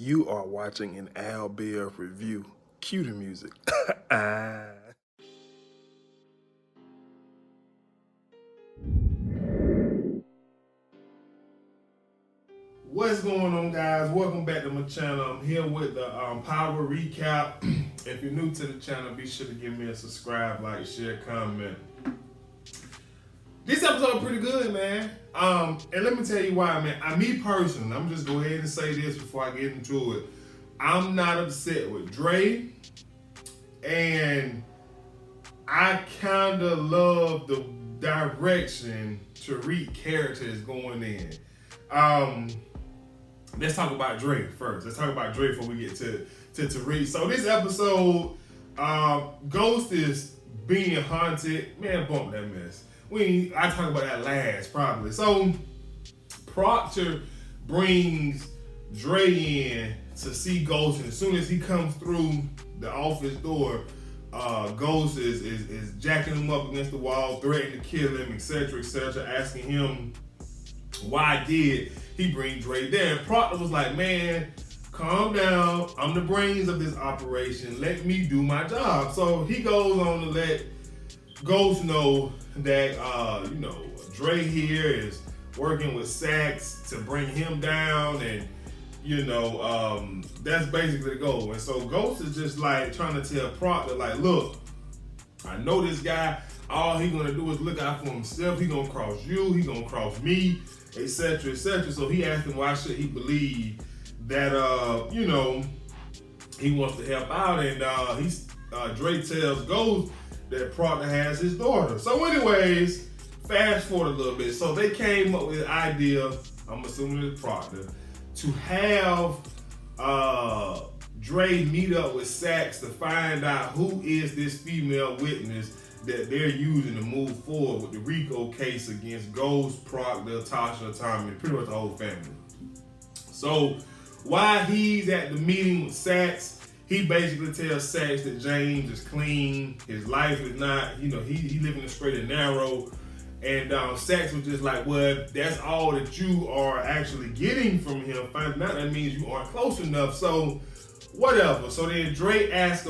You are watching an Al Bear review. Cue the music. What's going on, guys? Welcome back to my channel. I'm here with the Power Recap. If you're new to the channel, be sure to give me a subscribe, like, share, comment. This episode pretty good, man. And let me tell you why, man. Me personally, I'm just go ahead and say this before I get into it. I'm not upset with Dre, and I kind of love the direction Tariq character is going in. Let's talk about Dre first. Let's talk about Dre before we get to Tariq. So this episode, Ghost is being haunted. Man, bump that mess. I talk about that last probably. So Proctor brings Dre in to see Ghost, and as soon as he comes through the office door, Ghost is jacking him up against the wall, threatening to kill him, etc., asking him why did he bring Dre there. And Proctor was like, man, calm down. I'm the brains of this operation. Let me do my job. So he goes on to let Ghost know that Dre here is working with Sax to bring him down, and that's basically the goal. And so Ghost is just like trying to tell Proctor, like, look, I know this guy, all he gonna do is look out for himself. He gonna cross you, he gonna cross me, etc., etc. So he asked him why should he believe that he wants to help out, and Dre tells Ghost that Proctor has his daughter. So anyways, fast forward a little bit. So they came up with the idea, I'm assuming it's Proctor, to have Dre meet up with Sax to find out who is this female witness that they're using to move forward with the RICO case against Ghost, Proctor, Tasha, Tommy, pretty much the whole family. So while he's at the meeting with Sax, he basically tells Sax that James is clean, his life is not, he living the straight and narrow. And Sax was just like, well, that's all that you are actually getting from him. Finding out that means you aren't close enough. So whatever. So then Dre asks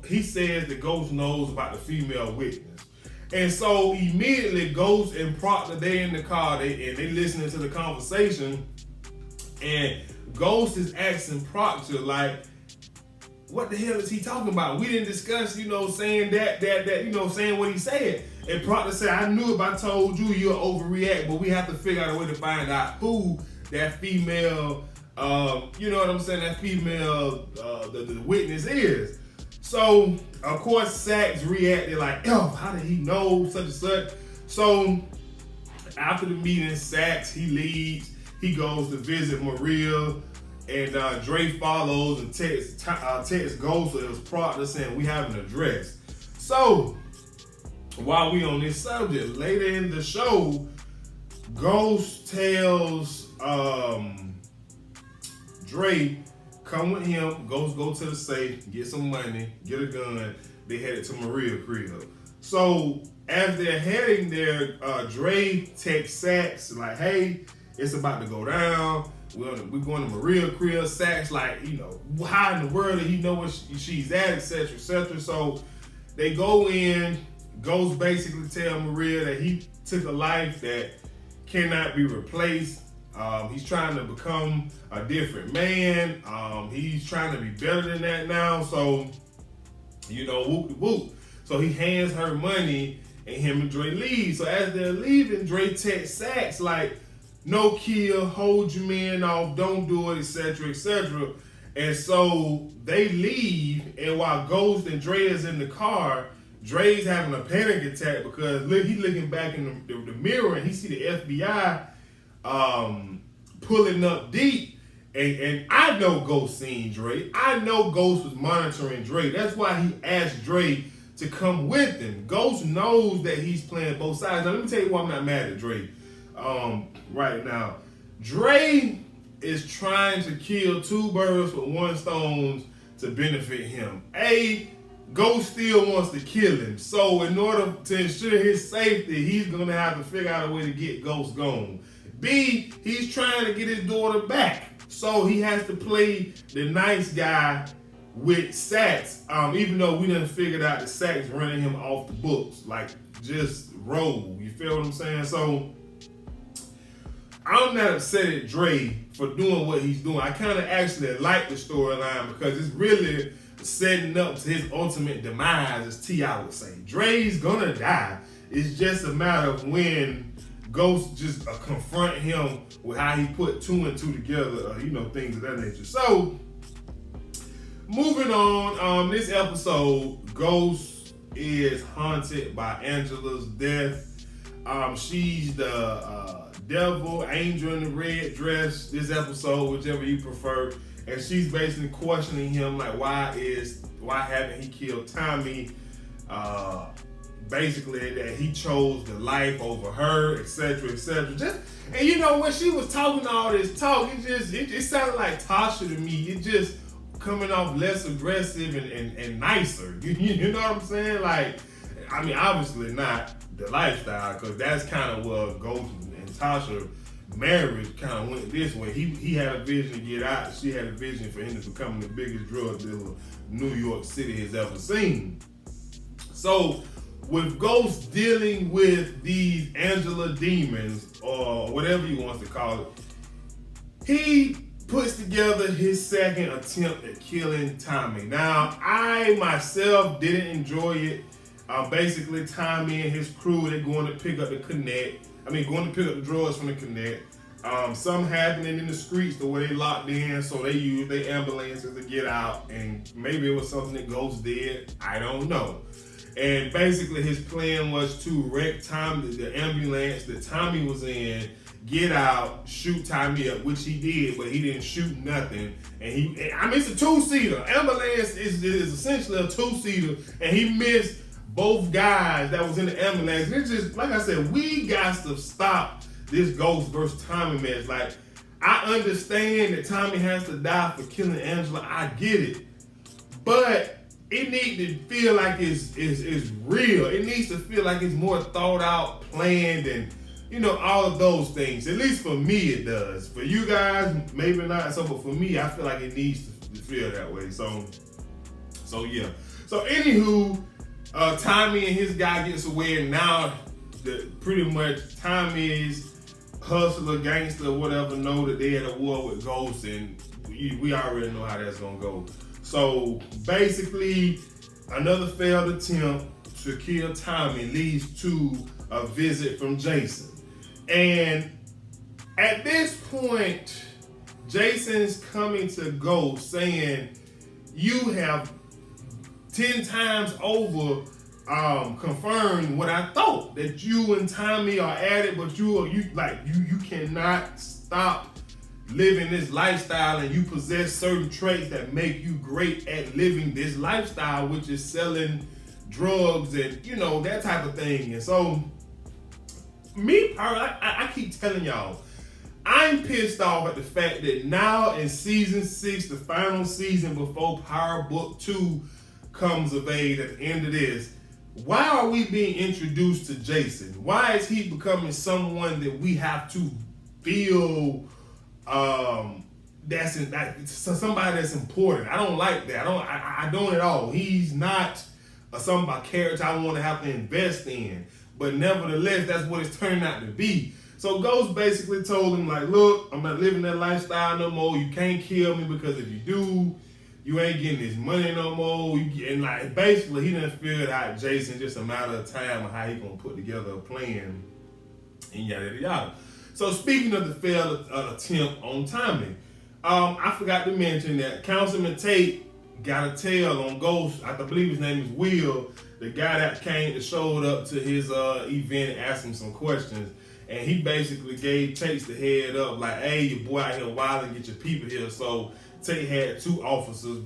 he says that Ghost knows about the female witness. And so immediately Ghost and Proctor, they in the car, they listening to the conversation. And Ghost is asking Proctor, like, what the hell is he talking about? We didn't discuss, saying that, saying what he said. And Proctor said, I knew if I told you, you'll overreact, but we have to figure out a way to find out who that female, that female, the witness is. So, of course, Sax reacted like, how did he know, such and such? So, after the meeting, Sax, he leaves, he goes to visit Maria, and Dre follows and texts Ghost, so it was Proctor saying, we have an address. So, while we on this subject, later in the show, Ghost tells Dre, come with him, Ghost go to the safe, get some money, get a gun. They headed to Maria crib. So as they're heading there, Dre texts Sax like, hey, it's about to go down. We're going to Maria crib. Sax like, how in the world did he know where she's at, etc., etc. So they go in. Ghost basically tell Maria that he took a life that cannot be replaced. He's trying to become a different man. He's trying to be better than that now. So, whoop de whoop. So he hands her money, and him and Dre leave. So as they're leaving, Dre texts Sax like, no kill, hold your man off, don't do it, etc., etc. And so they leave, and while Ghost and Dre is in the car, Dre's having a panic attack because he's looking back in the mirror and he see the FBI pulling up deep. And I know Ghost seen Dre. I know Ghost was monitoring Dre. That's why he asked Dre to come with him. Ghost knows that he's playing both sides. Now let me tell you why I'm not mad at Dre right now. Dre is trying to kill two birds with one stone to benefit him. Ghost still wants to kill him. So in order to ensure his safety, he's going to have to figure out a way to get Ghost gone. B, he's trying to get his daughter back. So he has to play the nice guy with Sachs, even though we done figured out that Sachs running him off the books, like just roll. You feel what I'm saying? So I'm not upset at Dre for doing what he's doing. I kind of actually like the storyline because it's really setting up to his ultimate demise, as T.I. would say. Dre's gonna die. It's just a matter of when Ghost just confront him with how he put 2 and 2 together, things of that nature. So, moving on, this episode, Ghost is haunted by Angela's death. She's the devil, angel in the red dress, this episode, whichever you prefer. And she's basically questioning him, like, why haven't he killed Tommy? Basically that he chose the life over her, etc., etc. And when she was talking all this talk, it sounded like Tasha to me. It just coming off less aggressive and nicer. You know what I'm saying? Like, I mean, obviously not the lifestyle, because that's kind of what Ghost and Tasha marriage kind of went this way. He had a vision to get out. She had a vision for him to become the biggest drug dealer New York City has ever seen. So, with Ghost dealing with these Angela demons, or whatever he wants to call it, he puts together his second attempt at killing Tommy. Now, I myself didn't enjoy it. Basically, Tommy and his crew, they're going to pick up the drugs from the Connect. Something happening in the streets the way they locked in, so they used their ambulances to get out, and maybe it was something that Ghost did. I don't know. And basically his plan was to wreck Tommy, the ambulance that Tommy was in, get out, shoot Tommy up, which he did, but he didn't shoot nothing. And it's a 2-seater. Ambulance is essentially a 2-seater, and he missed both guys that was in the ambulance. And it's just, like I said, we got to stop this Ghost versus Tommy mess. Like, I understand that Tommy has to die for killing Angela. I get it. But it needs to feel like it's real. It needs to feel like it's more thought out, planned, and all of those things. At least for me, it does. For you guys, maybe not so, but for me, I feel like it needs to feel that way. So yeah. So anywho, Tommy and his guy gets away, and now pretty much Tommy's hustler, gangster, whatever, know that they had a war with Ghost, and we already know how that's gonna go. So basically, another failed attempt to kill Tommy leads to a visit from Jason. And at this point, Jason's coming to Ghost saying, you have 10 times over confirmed what I thought, that you and Tommy are at it, but you cannot stop living this lifestyle, and you possess certain traits that make you great at living this lifestyle, which is selling drugs and that type of thing. And so I keep telling y'all, I'm pissed off at the fact that now in season 6, the final season before Power Book 2 comes of age at the end of this, why are we being introduced to Jason? Why is he becoming someone that we have to feel somebody that's important? I don't like that. I don't at all. He's not a character I want to have to invest in. But nevertheless, that's what it's turning out to be. So Ghost basically told him, like, look, I'm not living that lifestyle no more. You can't kill me, because if you do, you ain't getting this money no more. And like, basically, he done figured out Jason, just a matter of time of how he gonna put together a plan, and yada yada yada. So speaking of the failed attempt on Tommy, I forgot to mention that Councilman Tate got a tail on Ghost. I believe his name is Will, the guy that showed up to his event and asked him some questions. And he basically gave Tate the head up, like, hey, your boy out here wilding, get your people here. So Tate had 2 officers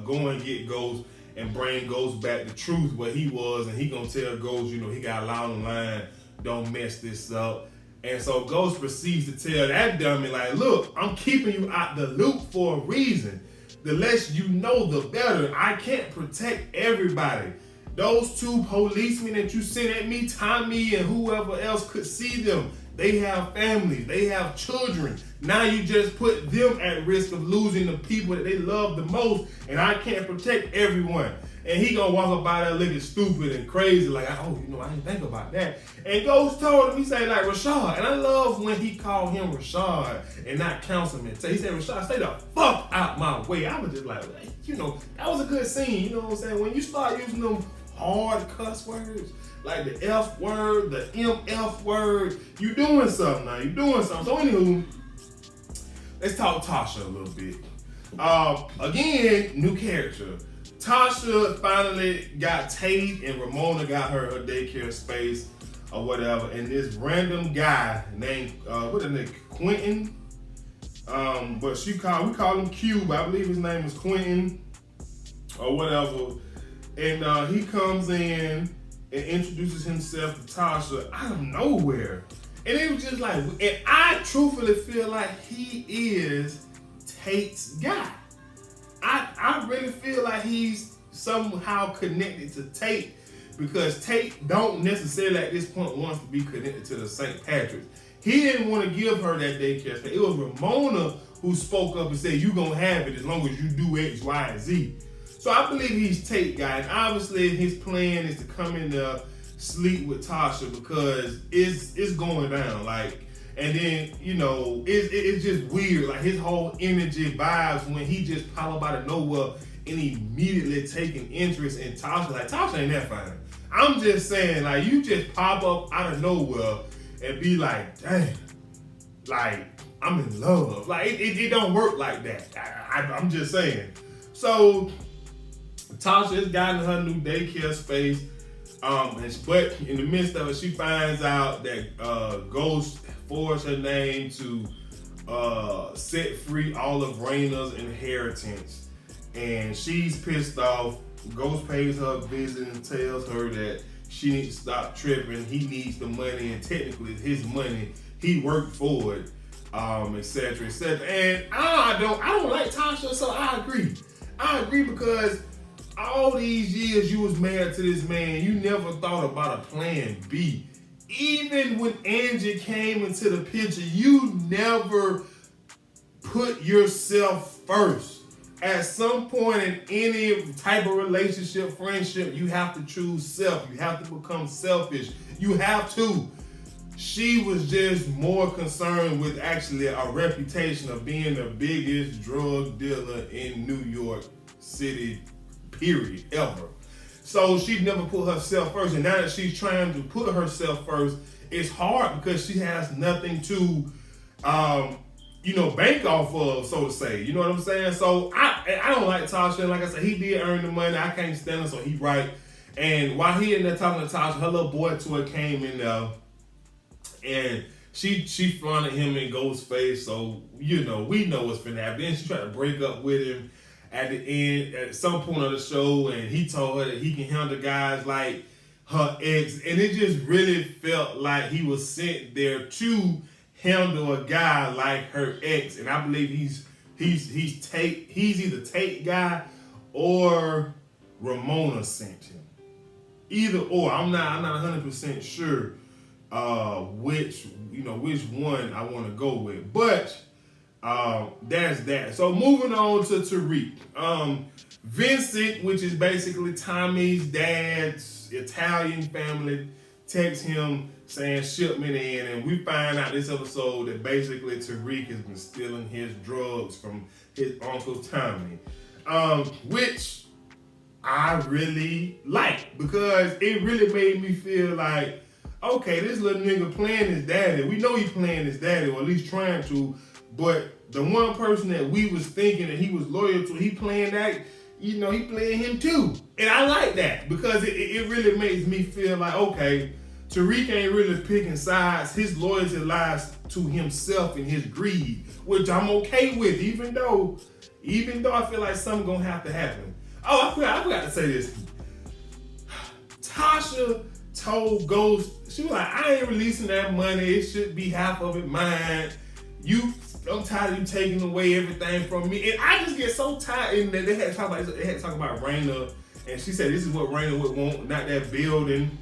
go and get Ghost and bring Ghost back the truth, what he was, and he gonna tell Ghost, he got a lot on the line, don't mess this up. And so Ghost proceeds to tell that dummy, like, look, I'm keeping you out the loop for a reason. The less you know, the better. I can't protect everybody. Those 2 policemen that you sent at me, Tommy and whoever else, could see them. They have families. They have children. Now you just put them at risk of losing the people that they love the most, and I can't protect everyone. And he gonna walk up by there looking stupid and crazy, like, oh, I didn't think about that. And Ghost told him, he said, like, Rashad. And I love when he called him Rashad and not Councilman. So he said, Rashad, stay the fuck out my way. I was just like, that was a good scene. You know what I'm saying? When you start using them hard cuss words, like the F word, the MF word, you doing something now. You doing something. So anywho, let's talk Tasha a little bit. Again, new character. Tasha finally got Tate and Ramona got her daycare space or whatever, and this random guy named Quentin. But we call him Cube. I believe his name is Quentin or whatever. And he comes in and introduces himself to Tasha out of nowhere. And it was just like, and I truthfully feel like he is Tate's guy. I really feel like he's somehow connected to Tate, because Tate don't necessarily at this point wants to be connected to the St. Patrick's. He didn't want to give her that daycare space. It was Ramona who spoke up and said, you gonna have it as long as you do X, Y, and Z. So I believe he's Tate guy, and obviously his plan is to come in there, sleep with Tasha, because it's going down. Like, and then, it's just weird. Like, his whole energy vibes when he just pop up out of nowhere and immediately taking interest in Tasha. Like, Tasha ain't that fine. I'm just saying, like, you just pop up out of nowhere and be like, dang, like, I'm in love. Like, it don't work like that. I'm just saying. So, Tasha has gotten her new daycare space. But in the midst of it, she finds out that Ghost forged her name to set free all of Raina's inheritance. And she's pissed off. Ghost pays her a visit and tells her that she needs to stop tripping. He needs the money, and technically it's his money. He worked for it, etc., etc. And I don't like Tasha, so I agree. I agree, because all these years you was married to this man, you never thought about a plan B. Even when Angie came into the picture, you never put yourself first. At some point in any type of relationship, friendship, you have to choose self. You have to become selfish. You have to. She was just more concerned with actually a reputation of being the biggest drug dealer in New York City, period, ever. So she never put herself first. And now that she's trying to put herself first, it's hard because she has nothing to, bank off of, so to say. You know what I'm saying? So I don't like Tasha. Like I said, he did earn the money. I can't stand him, so he right. And while he in there talking to Tasha, her little boy toy came in there, and she fronted him in Ghost's face. So, we know what's finna happen. Then she tried to break up with him at the end, at some point of the show, and he told her that he can handle guys like her ex. And it just really felt like he was sent there to handle a guy like her ex. And I believe he's either Tate guy or Ramona sent him. Either or. I'm not 100% sure which one I want to go with. But that's that. So moving on to Tariq. Vincent, which is basically Tommy's dad's Italian family, texts him saying shipment in, and we find out this episode that basically Tariq has been stealing his drugs from his uncle Tommy, which I really like, because it really made me feel like, okay, this little nigga playing his daddy. We know he's playing his daddy, or at least trying to, but the one person that we was thinking that he was loyal to, he playing that, he playing him too. And I like that, because it really makes me feel like, okay, Tariq ain't really picking sides. His loyalty lies to himself and his greed, which I'm okay with, even though I feel like something gonna have to happen. Oh, I forgot to say this. Tasha told Ghost, she was like, I ain't releasing that money. It should be half of it mine. I'm tired of you taking away everything from me. And I just get so tired. And they had to talk about Raina. And she said, this is what Raina would want, not that building.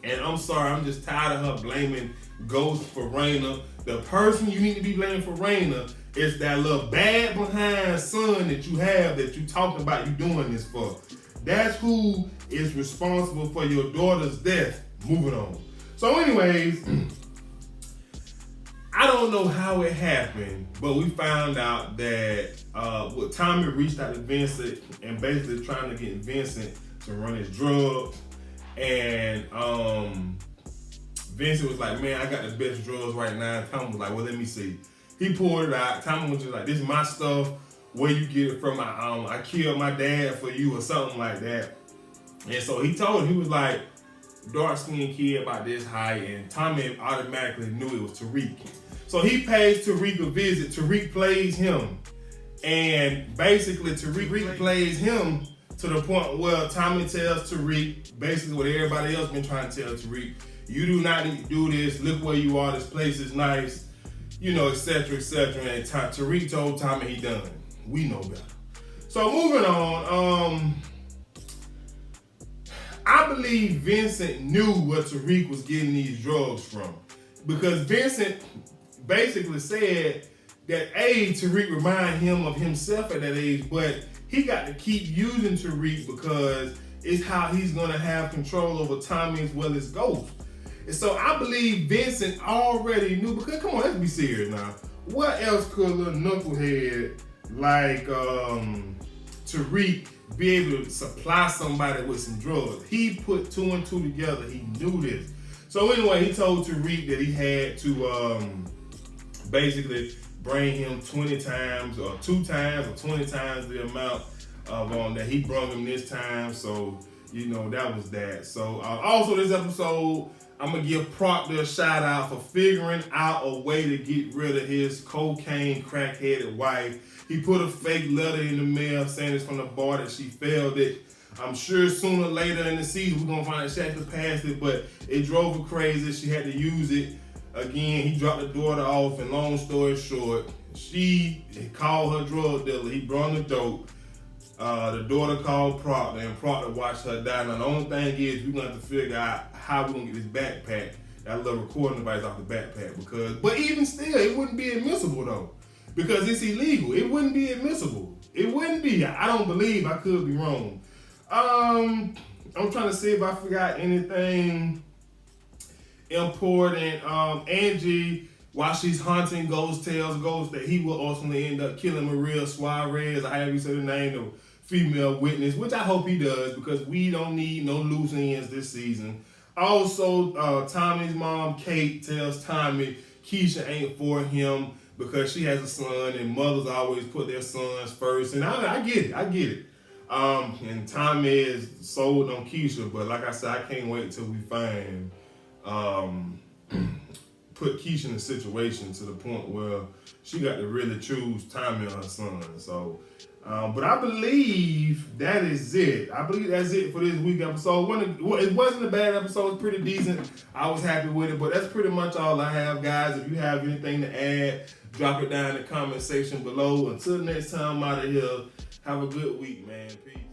And I'm sorry, I'm just tired of her blaming goes for Raina. The person you need to be blaming for Raina is that little bad behind son that you have that you talking about you doing this for. That's who is responsible for your daughter's death. Moving on. So anyways, I don't know how it happened, but we found out that Tommy reached out to Vincent and basically trying to get Vincent to run his drugs. And Vincent was like, man, I got the best drugs right now. Tommy was like, well, let me see. He pulled it out. Tommy was just like, this is my stuff. Where you get it from? I killed my dad for you or something like that. And so he told him, he was like, dark-skinned kid about this height, and Tommy automatically knew it was Tariq. So he pays Tariq a visit. Tariq plays him. And basically Tariq plays him to the point where Tommy tells Tariq, basically what everybody else been trying to tell Tariq, you do not need to do this, look where you are, this place is nice, you know, etc., etc. And Tariq told Tommy he done. We know better. So moving on, I believe Vincent knew where Tariq was getting these drugs from. Because Vincent basically said that Tariq reminded him of himself at that age, but he got to keep using Tariq because it's how he's gonna have control over Tommy as well as Ghost. And so I believe Vincent already knew, because come on, let's be serious now. What else could a little knucklehead like Tariq be able to supply somebody with some drugs? He put 2 and 2 together. He knew this. So anyway, he told Tariq that he had to basically bring him 20 times or 2 times or 20 times the amount of that he brought him this time. So, you know, that was that. So also this episode, I'm going to give Proctor a shout out for figuring out a way to get rid of his cocaine crack-headed wife. He put a fake letter in the mail saying it's from the bar that she failed it. I'm sure sooner or later in the season we're going to find out she actually passed it, but it drove her crazy. She had to use it. Again, he dropped the daughter off, and long story short, she called her drug dealer. He brought the dope. The daughter called Proctor, and Proctor watched her die. Now, the only thing is, we're going to have to figure out how we're going to get this backpack, that little recording device off the backpack. But even still, it wouldn't be admissible, though, because it's illegal. It wouldn't be admissible. It wouldn't be. I don't believe. I could be wrong. I'm trying to see if I forgot anything important. Angie, while she's haunting Ghost, tells Ghost that he will ultimately end up killing Maria Suarez, or however you say the name, the female witness, which I hope he does, because we don't need no loose ends this season. Also, Tommy's mom, Kate, tells Tommy Keisha ain't for him because she has a son, and mothers always put their sons first. And I get it. And Tommy is sold on Keisha, but like I said, I can't wait till we find put Keisha in a situation to the point where she got to really choose Tommy or her son. So, but I believe that is it. I believe that's it for this week episode. It wasn't a bad episode. It's pretty decent. I was happy with it, but that's pretty much all I have, guys. If you have anything to add, drop it down in the comment section below. Until next time, I'm out of here. Have a good week, man. Peace.